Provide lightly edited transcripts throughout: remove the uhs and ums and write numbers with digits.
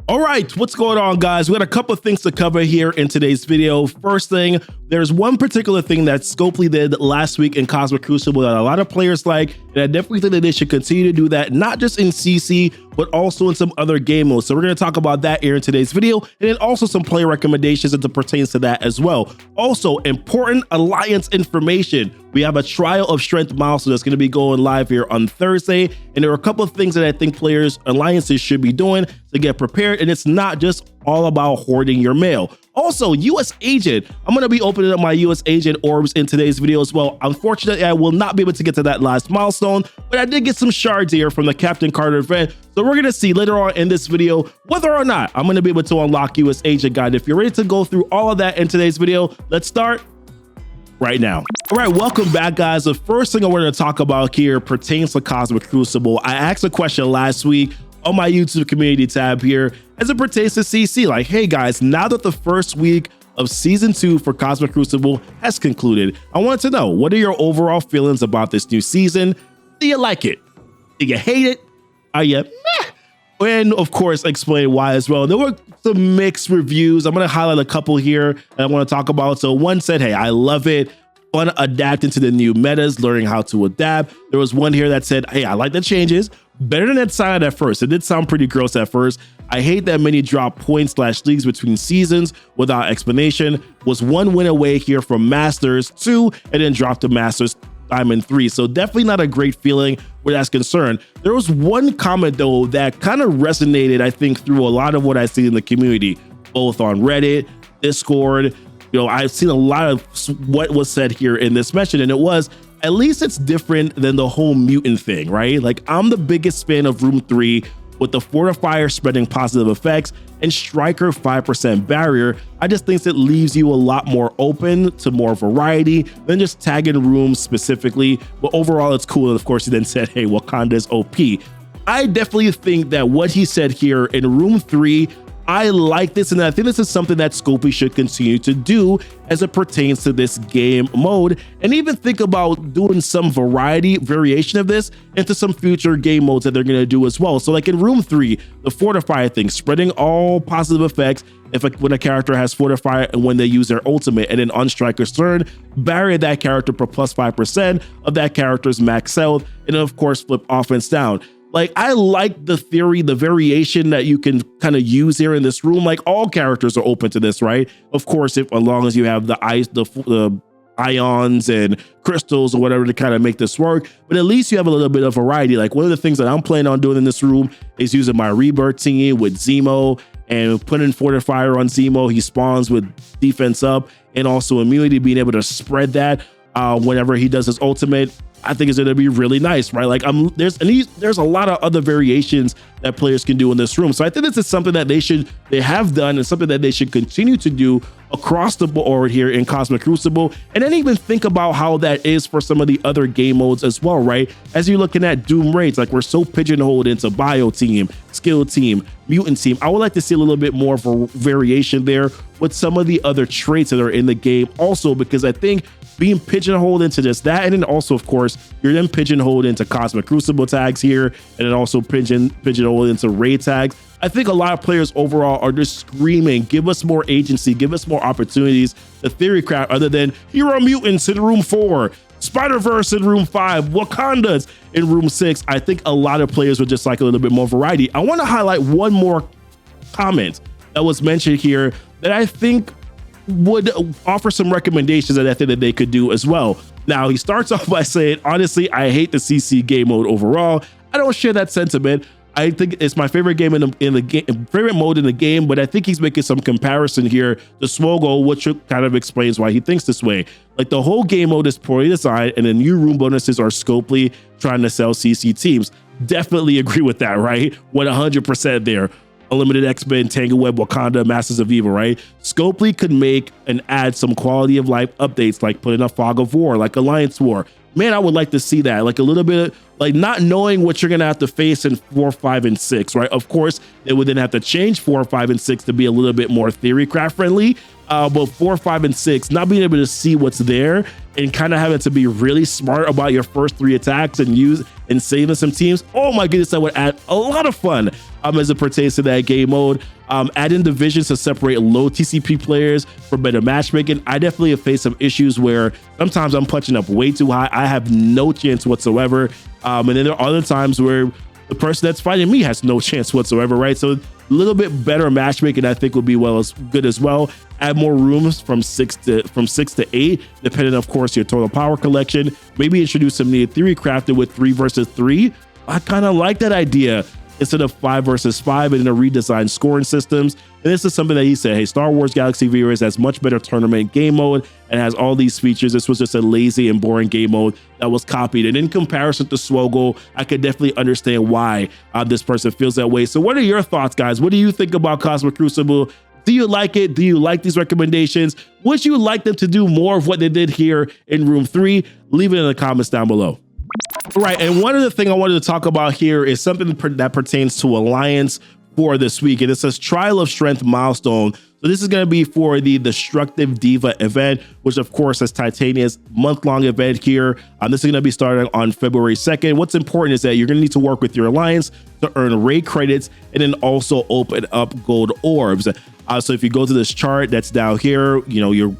All right, what's going on, guys? We got a couple of things to cover here in today's video. First thing, there's one particular thing that Scopely did last week in Cosmic Crucible that a lot of players like, and I definitely think that they should continue to do that, not just in CC, but also in some other game modes. So we're going to talk about that here in today's video, and then also some play recommendations as it pertains to that as well. Also, important Alliance information. We have a Trial of Strength Milestone that's going to be going live here on Thursday, and there are a couple of things that I think players, Alliances should be doing to get prepared, and it's not just all about hoarding your mail. Also, US Agent. I'm going to be opening up my US Agent orbs in today's video as well. Unfortunately, I will not be able to get to that last milestone, but I did get some shards here from the Captain Carter event. So we're going to see later on in this video whether or not I'm going to be able to unlock US Agent, guide. If you're ready to go through all of that in today's video, let's start right now. All right, welcome back, guys. The first thing I want to talk about here pertains to Cosmic Crucible. I asked a question last week on my YouTube community tab here as it pertains to CC. Like, hey guys, now that the first week of season 2 for Cosmic Crucible has concluded, I wanted to know, what are your overall feelings about this new season? Do you like it? Do you hate it? Are you meh? And of course, explain why as well. There were some mixed reviews. I'm going to highlight a couple here that I want to talk about. So one said, hey, I love it. Fun adapting to the new metas, learning how to adapt. There was one here that said, hey, I like the changes. Better than it sounded at first. It did sound pretty gross at first. I hate that many drop points/leagues between seasons without explanation. Was one win away here from Masters 2 and then dropped to Masters Diamond 3. So definitely not a great feeling where that's concerned. There was one comment though that kind of resonated, I think, through a lot of what I see in the community, both on Reddit, Discord. You know, I've seen a lot of what was said here in this mention, and it was, at least it's different than the whole mutant thing, right? Like, I'm the biggest fan of Room 3 with the Fortifier spreading positive effects and Striker 5% barrier. I just think it leaves you a lot more open to more variety than just tagging rooms specifically. But overall, it's cool. And of course, he then said, hey, Wakanda's OP. I definitely think that what he said here in Room 3, I like this, and I think this is something that Scopely should continue to do as it pertains to this game mode, and even think about doing some variation of this into some future game modes that they're going to do as well. So like in Room 3, the Fortifier thing, spreading all positive effects when a character has Fortifier and when they use their ultimate, and then on Striker's turn, barrier that character for plus 5% of that character's max health, and then of course flip offense down. Like, I like the theory, the variation that you can kind of use here in this room. Like, all characters are open to this, right? Of course, as long as you have the ions and crystals or whatever to kind of make this work, but at least you have a little bit of variety. Like, one of the things that I'm planning on doing in this room is using my Rebirth team with Zemo and putting Fortifier on Zemo. He spawns with defense up and also immunity, being able to spread that whenever he does his ultimate. I think it's going to be really nice, right? Like, there's a lot of other variations that players can do in this room. So I think this is something that they have done, and something that they should continue to do across the board here in Cosmic Crucible. And then even think about how that is for some of the other game modes as well, right? As you're looking at Doom raids, like, we're so pigeonholed into Bio Team, Skill Team, Mutant Team. I would like to see a little bit more of a variation there with some of the other traits that are in the game also, because I think being pigeonholed into just that, and then also, of course, you're then pigeonholed into Cosmic Crucible tags here, and then also pigeonholed into raid tags. I think a lot of players overall are just screaming, give us more agency, give us more opportunities. The theory crowd, other than hero mutants in Room 4, Spider-Verse in Room 5, Wakandas in Room 6. I think a lot of players would just like a little bit more variety. I want to highlight one more comment that was mentioned here that I think would offer some recommendations that I think that they could do as well. Now, he starts off by saying, honestly, I hate the CC game mode overall. I don't share that sentiment. I think it's my favorite game in the game, favorite mode in the game, but I think he's making some comparison here to Swogo, which kind of explains why he thinks this way. Like, the whole game mode is poorly designed, and the new room bonuses are Scopely trying to sell CC teams. Definitely agree with that, right? 100% there. Unlimited X-Men, Tangleweb, Wakanda, Masters of Evil, right? Scopely could make and add some quality of life updates, like put in a Fog of War, like Alliance War. Man, I would like to see that, like a little bit like not knowing what you're going to have to face in 4, 5, and 6, right? Of course, they would then have to change 4, 5, and 6 to be a little bit more theorycraft friendly. But 4, 5, and 6, not being able to see what's there and kind of having to be really smart about your first 3 attacks and saving some teams. Oh my goodness, that would add a lot of fun as it pertains to that game mode. Adding divisions to separate low TCP players for better matchmaking. I definitely have faced some issues where sometimes I'm punching up way too high. I have no chance whatsoever. And then there are other times where the person that's fighting me has no chance whatsoever, right? So a little bit better matchmaking, I think, would be good as well. Add more rooms from 6 to 8, depending, of course, your total power collection. Maybe introduce some needed theory crafted with 3 versus 3. I kind of like that idea, instead of 5 versus 5, and then a redesigned scoring systems. And this is something that he said, hey, Star Wars Galaxy Viewers has much better tournament game mode and has all these features. This was just a lazy and boring game mode that was copied. And in comparison to Swogo, I could definitely understand why this person feels that way. So what are your thoughts, guys? What do you think about Cosmic Crucible? Do you like it? Do you like these recommendations? Would you like them to do more of what they did here in Room 3? Leave it in the comments down below. Right, and one other thing I wanted to talk about here is something that pertains to Alliance for this week, and it says Trial of Strength Milestone. So this is going to be for the Destructive Diva event, which of course is Titania's month-long event here. This is going to be starting on February 2nd. What's important is that you're going to need to work with your Alliance to earn raid credits and then also open up gold orbs. So if you go to this chart that's down here, you know, you're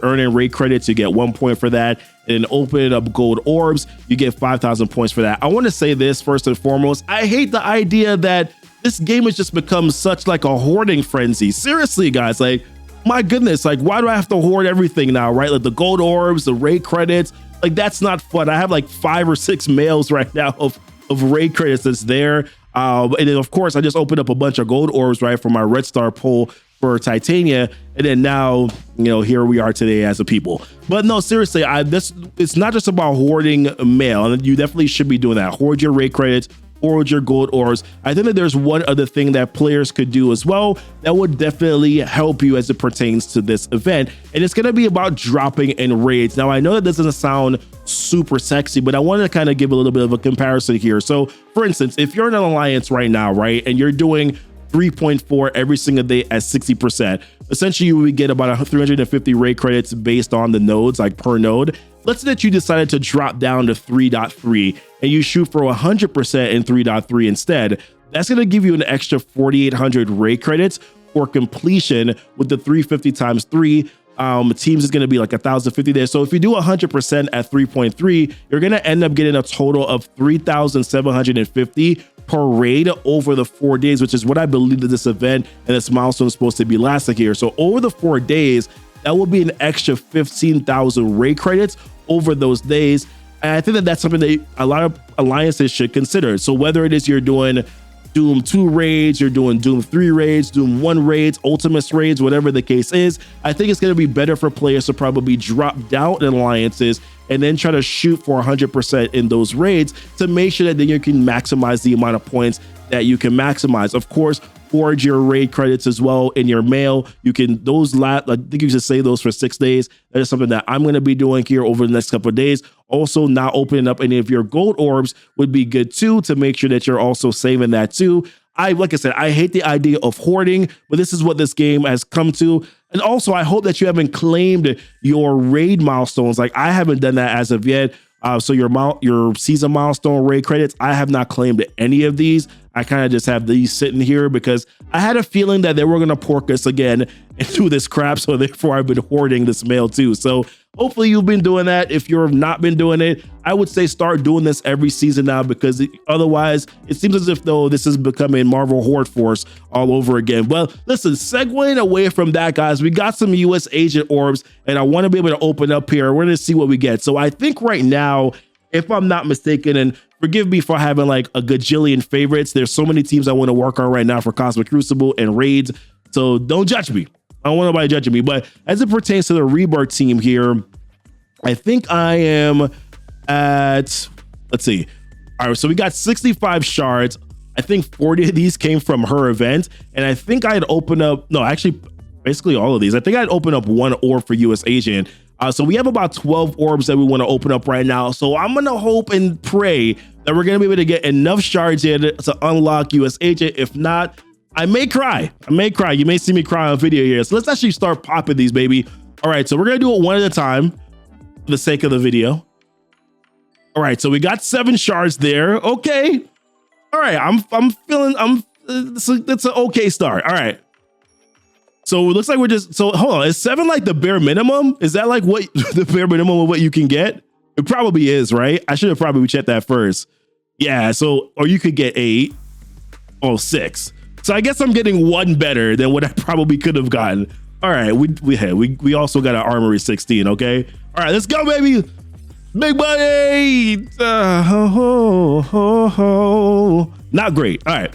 earning raid credits, you get 1 point for that, and then opening up gold orbs, you get 5,000 points for that. I want to say this first and foremost, I hate the idea that this game has just become such like a hoarding frenzy. Seriously, guys, like, my goodness, like, why do I have to hoard everything now, right? Like the gold orbs, the raid credits, like that's not fun. I have like 5 or 6 mails right now of raid credits that's there. And then of course I just opened up a bunch of gold orbs, right, for my red star pull for Titania, and then now, you know, here we are today as a people. But no, seriously, it's not just about hoarding mail, and you definitely should be doing that. Hoard your raid credits, hoard your gold orbs. I think that there's one other thing that players could do as well that would definitely help you as it pertains to this event, and it's going to be about dropping in raids. Now, I know that doesn't sound super sexy, but I wanted to kind of give a little bit of a comparison here. So for instance, if you're in an Alliance right now, right, and you're doing 3.4 every single day at 60%, essentially you would get about 350 raid credits based on the nodes, like per node. Let's say that you decided to drop down to 3.3 and you shoot for 100% in 3.3 instead. That's going to give you an extra 4,800 raid credits for completion with the 350 times 3. Teams is going to be like 1,050 there. So if you do 100% at 3.3, you're going to end up getting a total of 3,750 per raid over the 4 days, which is what I believe that this event and this milestone is supposed to be lasting here. So over the 4 days, that will be an extra 15,000 raid credits over those days. And I think that that's something that a lot of Alliances should consider. So whether it is you're doing Doom 2 raids, you're doing Doom 3 raids, Doom 1 raids, Ultimates raids, whatever the case is, I think it's going to be better for players to probably drop down in Alliances and then try to shoot for 100% in those raids to make sure that then you can maximize the amount of points that you can maximize. Of course, forge your raid credits as well in your mail. You can, I think you should save those for 6 days. That is something that I'm going to be doing here over the next couple of days. Also, not opening up any of your gold orbs would be good too, to make sure that you're also saving that too. Like I said, I hate the idea of hoarding, but this is what this game has come to. And also, I hope that you haven't claimed your raid milestones. Like, I haven't done that as of yet. So your season milestone raid credits, I have not claimed any of these. I kind of just have these sitting here because I had a feeling that they were going to pork us again into this crap. So therefore, I've been hoarding this mail too. So hopefully you've been doing that. If you've not been doing it, I would say start doing this every season now, because otherwise it seems as if though this is becoming Marvel Horde Force all over again. Well, listen, segueing away from that, guys, we got some US agent orbs and I want to be able to open up here. We're going to see what we get. So I think right now, if I'm not mistaken, and forgive me for having like a gajillion favorites, there's so many teams I want to work on right now for Cosmic Crucible and raids. So don't judge me. I don't want nobody judging me, but as it pertains to the Rebirth team here, I think I am at, let's see. All right, so we got 65 shards. I think 40 of these came from her event. And I think I had opened up, no, actually, basically all of these. I think I'd open up one orb for US Agent. So we have about 12 orbs that we want to open up right now. So I'm going to hope and pray that we're going to be able to get enough shards in to unlock US Agent. If not, I may cry. I may cry. You may see me cry on video here. So let's actually start popping these, baby. All right, so we're going to do it one at a time for the sake of the video. All right, so we got 7 shards there. Okay. All right, I'm feeling, it's an okay start. All right. So it looks like we're just, so hold on, is 7 like the bare minimum? Is that like what the bare minimum of what you can get? It probably is, right? I should have probably checked that first. Yeah, so, or you could get 8 or 6. So I guess I'm getting 1 better than what I probably could have gotten. All right, we also got an armory 16, okay? All right, let's go, baby. Big money. Not great. All right.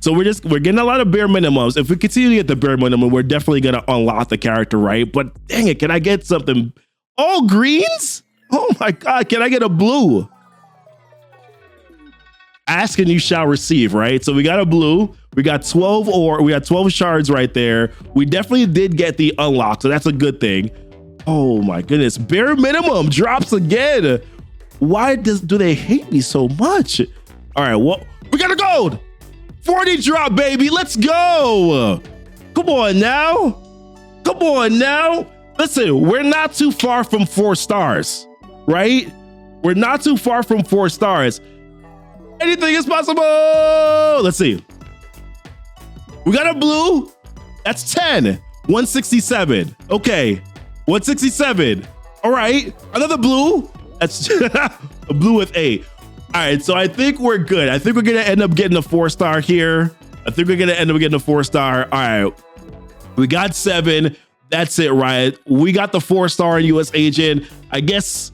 So we're getting a lot of bare minimums. If we continue to get the bare minimum, we're definitely going to unlock the character, right? But dang it, can I get something? All greens? Oh my God, can I get a blue? Ask and you shall receive, right? So we got a blue. We got 12 shards right there. We definitely did get the unlock, so that's a good thing. Oh my goodness, bare minimum drops again. Why do they hate me so much? All right, well, we got a gold. 40 drop, baby. Let's go. Come on now. Come on now. Listen, we're not too far from 4 stars, right? We're not too far from 4 stars. Anything is possible. Let's see. We got a blue. That's 10. 167. Okay. 167. All right. Another blue. That's a blue with 8. All right, so I think we're good. I think we're gonna end up getting a 4-star here. I think we're gonna end up getting a 4-star. All right, we got 7. That's it, right? We got the 4-star in US Agent. I guess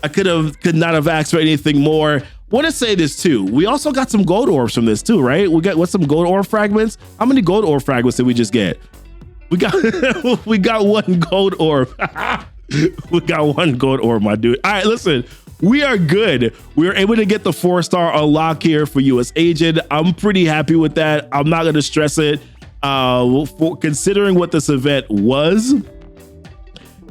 I could not have asked for anything more. Want to say this too. We also got some gold orbs from this too, right? We got some gold orb fragments. How many gold orb fragments did we just get? We got we got 1 gold orb. We got 1 gold orb, my dude. All right, listen. We are good. We were able to get the 4-star unlock here for US Agent. I'm pretty happy with that. I'm not going to stress it. Considering what this event was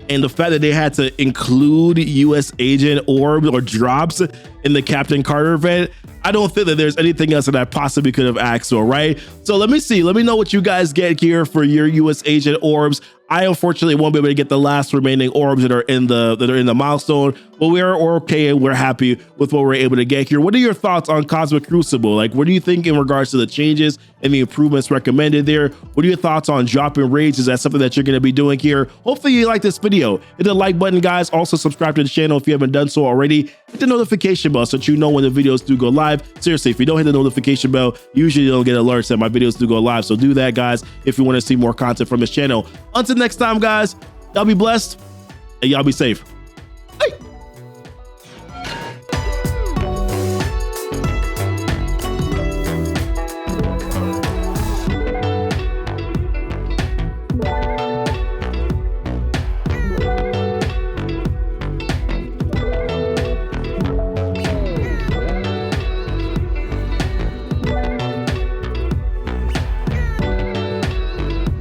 and the fact that they had to include US Agent orbs or drops in the Captain Carter event, I don't think that there's anything else that I possibly could have asked for, right? So let me see. Let me know what you guys get here for your US Agent orbs. I unfortunately won't be able to get the last remaining orbs that are in the milestone, but we're okay and we're happy with what we're able to get here. What are your thoughts on Cosmic Crucible? Like, what do you think in regards to the changes and the improvements recommended there? What are your thoughts on dropping raids? Is that something that you're going to be doing here? Hopefully you like this video. Hit the like button, guys. Also subscribe to the channel if you haven't done so already. Hit the notification bell so that you know when the videos do go live. Seriously, if you don't hit the notification bell, usually you don't get alerts that my videos do go live. So do that, guys, if you want to see more content from this channel. Until next time, guys, y'all be blessed and y'all be safe.